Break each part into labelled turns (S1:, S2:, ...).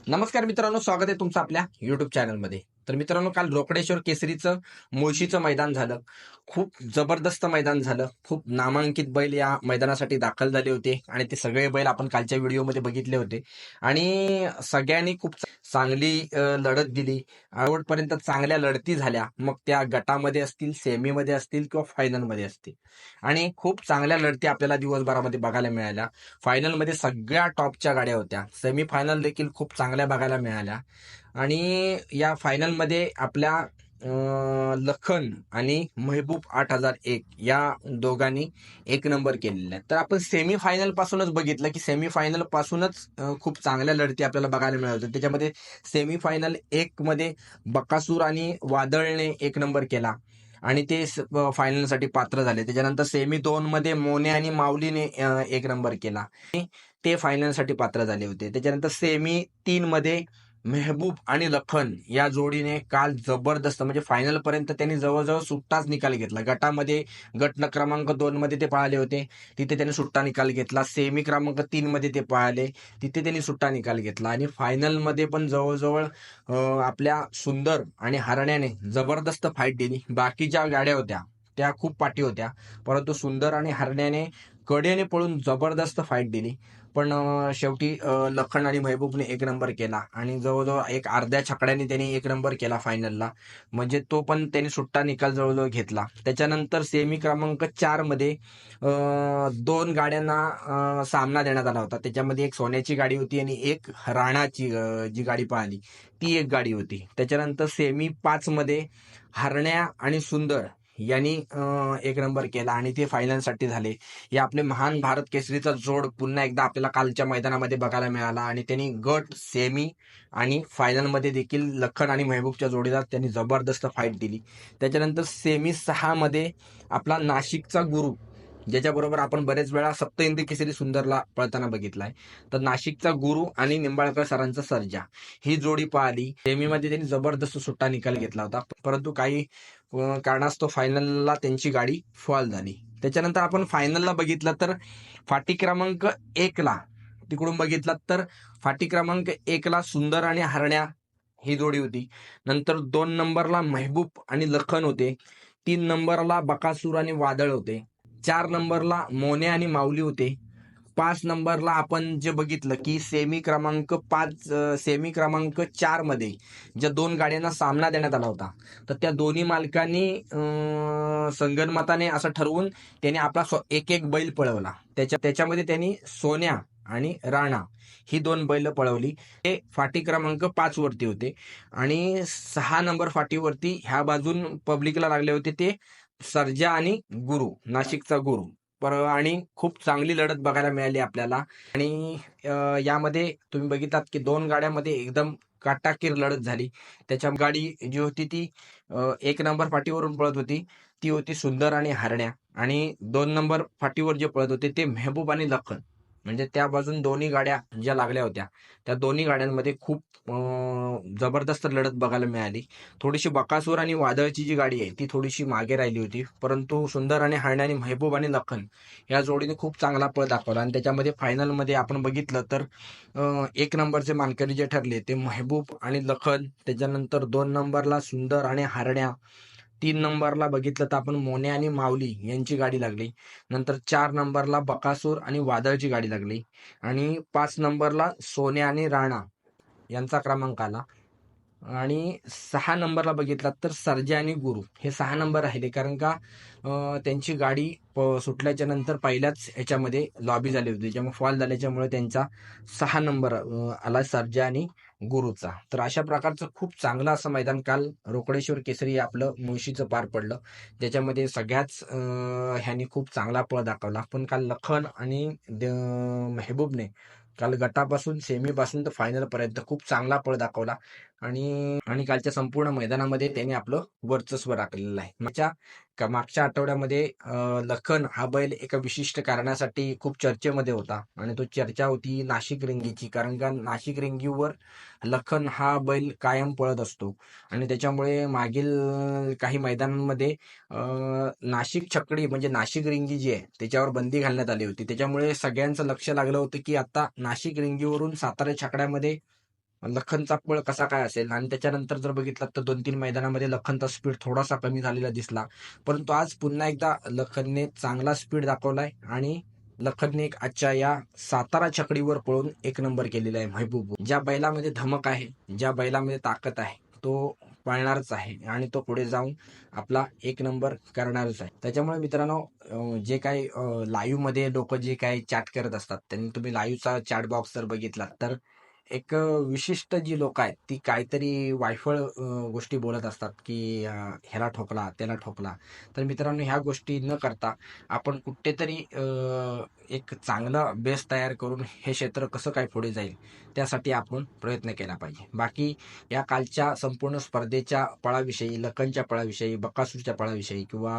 S1: नमस्कार मित्रांनो, स्वागत आहे तुमचं आपल्या युट्यूब चॅनलमध्ये. तर मित्रांनो, काल रोकडेश्वर केसरीचं मुळशीचं मैदान झालं. खूप जबरदस्त मैदान झालं. खूप नामांकित बैल या मैदानासाठी दाखल झाले होते आणि ते सगळे बैल आपण कालच्या व्हिडिओमध्ये बघितले होते आणि सगळ्यांनी खूप चांगली लढत दिली. शेवटपर्यंत चांगल्या लढती झाल्या, मग त्या गटामध्ये असतील, सेमीमध्ये असतील किंवा फायनलमध्ये असतील. आणि खूप चांगल्या लढती आपल्याला दिवसभरामध्ये बघायला मिळाल्या. फायनलमध्ये सगळ्या टॉपच्या गाड्या होत्या. सेमीफायनल देखील खूप चांगल्या बघायला मिळाल्या आणि या फायनलमध्ये आपल्या लखन आणि महबूब 8001 या दोघांनी एक नंबर केलेला आहे. तर आपण सेमीफायनल पासूनच बघितलं की सेमीफायनल पासूनच खूप चांगल्या लढती आपल्याला बघायला मिळत होत्या. त्याच्यामध्ये सेमीफायनल 1 मध्ये बकासूर आणि वादळने एक नंबर केला आणि ते फायनलसाठी पात्र झाले. त्याच्यानंतर सेमी 2 मध्ये मोने आणि माऊलीने एक नंबर केला. ते फायनलसाठी पात्र झाले होते. त्याच्यानंतर सेमी 3 मध्ये मेहबूब आणि लखन या जोडीने काल जबरदस्त म्हणजे फायनल पर्यंत त्यांनी जवळजवळ सुट्टाच निकाल घेतला. गटामध्ये गट क्रमांक 2 मध्ये ते पळाले होते, तिथे त्यांनी सुट्टा निकाल घेतला. सेमी क्रमांक 3 मध्ये ते पळाले, तिथे त्यांनी सुट्टा निकाल घेतला आणि फायनल मध्ये पण जवळजवळ आपल्या सुंदर आणि हरण्याने जबरदस्त फाईट दिली. बाकीच्या गाड्या होत्या त्या खूप पाठी होत्या, परंतु सुंदर आणि हरण्याने कडेने पळून जबरदस्त फाईट दिली. पण शेवटी लखन आणि महबूबने एक नंबर केला आणि जवळजवळ एक अर्ध्या छकड्याने त्यांनी एक नंबर केला फायनलला. म्हणजे तो पण त्यांनी सुट्टा निकाल जवळजवळ घेतला. त्याच्यानंतर सेमी क्रमांक 4 मध्ये 2 गाड्यांना सामना देण्यात आला होता. त्याच्यामध्ये एक सोन्याची गाडी होती आणि एक राणाची जी गाडी पाहिली ती एक गाडी होती. त्याच्यानंतर सेमी 5 मध्ये हरण्या आणि सुंदर यांनी एक नंबर केला आणि ते फायनलसाठी झाले. हे आपले महान भारत केसरीचा जोड पुन्हा एकदा आपल्याला कालच्या मैदानामध्ये बघायला मिळाला आणि त्यांनी गट, सेमी आणि फायनलमध्ये देखील लखन आणि महबूबच्या जोडीला त्यांनी जबरदस्त फाईट दिली. त्याच्यानंतर सेमी 6 मध्ये आपला नाशिकचा गुरु, ज्याच्याबरोबर आपण बरेच वेळा सप्तहिंदी केसरी सुंदरला पळताना बघितलाय, तर नाशिकचा गुरु आणि निंबाळकर सरांचा सर्जा ही जोडी पाहिली. सेमीमध्ये त्यांनी जबरदस्त सुट्टा निकाल घेतला होता, परंतु काही कारणास्तव फायनलला त्यांची गाडी फॉल झाली. त्याच्यानंतर आपण फायनलला बघितलं तर फाटी क्रमांक 1 ला तिकडून बघितलात तर फाटी क्रमांक 1 ला सुंदर आणि हरण्या ही जोडी होती. नंतर 2 नंबरला महबूब आणि लखन होते. 3 नंबरला बकासूर आणि वादळ होते. 4 नंबरला मोने आणि माऊली होते. 5 नंबरला आपण जे बघितलं की सेमी क्रमांक 4 मध्ये ज्या 2 गाड्यांना सामना देण्यात आला होता, तर त्या दोन्ही मालकांनी संगनमताने असं ठरवून त्यांनी आपला एक एक बैल पळवला. त्याच्यामध्ये त्यांनी सोन्या आणि राणा ही 2 बैल पळवली. ते फाटी क्रमांक 5 वरती होते आणि 6 नंबर फाटीवरती ह्या बाजून पब्लिकला लागले होते ते सर्जा आणि गुरु, नाशिकचा गुरु. आणि खूप चांगली लढत बघायला मिळाली आपल्याला. आणि यामध्ये तुम्ही बघितलात की 2 गाड्यामध्ये एकदम काटाकीर लढत झाली. त्याच्या गाडी जी होती ती 1 नंबर फाटीवरून पळत होती, ती होती सुंदर आणि हरण्या. आणि 2 नंबर फाटीवर जे पळत होते ते मेहबूब आणि लखन. म्हणजे त्या बाजून दोन्ही गाड्या ज्या लागल्या होत्या, त्या दोन्ही गाड्यांमध्ये खूप जबरदस्त लढत बघायला मिळाली. थोडीशी बकासूर आणि वादळची जी गाडी आहे ती थोडीशी मागे राहिली होती, परंतु सुंदर आणि हरण्याने महबूब आणि लखन या जोडीने खूप चांगला पळ दाखवला आणि त्याच्यामध्ये फायनलमध्ये आपण बघितलं तर 1 नंबरचे मानकरी जे ठरले ते महबूब आणि लखन. त्याच्यानंतर 2 नंबरला सुंदर आणि हरण्या. 3 नंबरला बघितलं तर आपण मोने आणि माऊली यांची गाडी लागली. नंतर 4 नंबरला बकासूर आणि वादळची गाडी लागली आणि 5 नंबरला सोन्या आणि राणा यांचा क्रमांक आला. आणि 6 नंबरला बघितला तर सर्जा आणि गुरु हे 6 नंबर राहिले, कारण का त्यांची गाडी सुटल्याच्या नंतर पहिल्याच ह्याच्यामध्ये लॉबी झाली होती, त्याच्यामुळे फॉल झाल्याच्यामुळे त्यांचा 6 नंबर आला सर्जा आणि गुरुचा. तर अशा प्रकारचं खूप चांगलं असं मैदान काल रोकडेश्वर केसरी आपलं मुळशीचं पार पडलं, ज्याच्यामध्ये सगळ्याच ह्यांनी खूप चांगला पळ दाखवला. पण काल लखन आणि मेहबूबने काल गटापासून सेमीपासून तर फायनल पर्यंत खूप चांगला पळ दाखवला आणि कालच्या संपूर्ण मैदानामध्ये त्यांनी आपलं वर्चस्व राखलेलं आहे. मागच्या आठवड्यामध्ये लखन हा बैल एका विशिष्ट कारणासाठी खूप चर्चेमध्ये होता आणि तो चर्चा होती नाशिक रिंगीची, कारण का नाशिक रिंगीवर लखन हा बैल कायम पळत असतो आणि त्याच्यामुळे मागील काही मैदानांमध्ये नाशिक छकडी म्हणजे नाशिक रिंगी जी आहे त्याच्यावर बंदी घालण्यात आली होती. त्याच्यामुळे सगळ्यांचं लक्ष लागलं होतं की आता नाशिक रिंगीवरून सातारा छकड्यामध्ये लखनचा पळ कसा काय असेल. आणि त्याच्यानंतर जर बघितलं तर 2-3 मैदानामध्ये लखनचा स्पीड थोडासा कमी झालेला दिसला. परंतु आज पुन्हा एकदा लखनने चांगला स्पीड दाखवलाय आणि लखनने एक आजच्या या सातारा छकडीवर पळून एक नंबर केलेला आहे. महबूब ज्या बैलामध्ये धमक आहे, ज्या बैलामध्ये ताकद आहे, तो पळणारच आहे आणि तो पुढे जाऊन आपला एक नंबर करणारच आहे. त्याच्यामुळे मित्रांनो, जे काही लाईव्हमध्ये लोक जे काही चॅट करत असतात, त्यांनी तुम्ही लाईव्हचा चॅट बॉक्स जर बघितला तर एक विशिष्ट जी लोक आहेत ती काहीतरी वायफळ गोष्टी बोलत असतात, की ह्याला ठोकला, त्याला ठोकला. तर मित्रांनो, ह्या गोष्टी न करता आपण कुठेतरी एक चांगला बेस तयार करून हे क्षेत्र कसं काय पुढे जाईल त्यासाठी आपण प्रयत्न केला पाहिजे. बाकी या कालच्या संपूर्ण स्पर्धेच्या पळाविषयी, लखनच्या पळाविषयी, बकासूरच्या पळाविषयी किंवा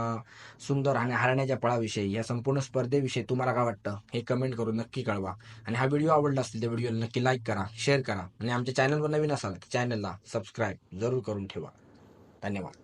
S1: सुंदर आणि हरण्याच्या पळाविषयी, या संपूर्ण स्पर्धेविषयी तुम्हाला काय वाटतं हे कमेंट करून नक्की कळवा. आणि हा व्हिडिओ आवडला असेल तर व्हिडिओला नक्की लाईक करा, शेअर करा आणि आमच्या चॅनलवर नवीन असाल तर चॅनलला सबस्क्राईब जरूर करून ठेवा. धन्यवाद.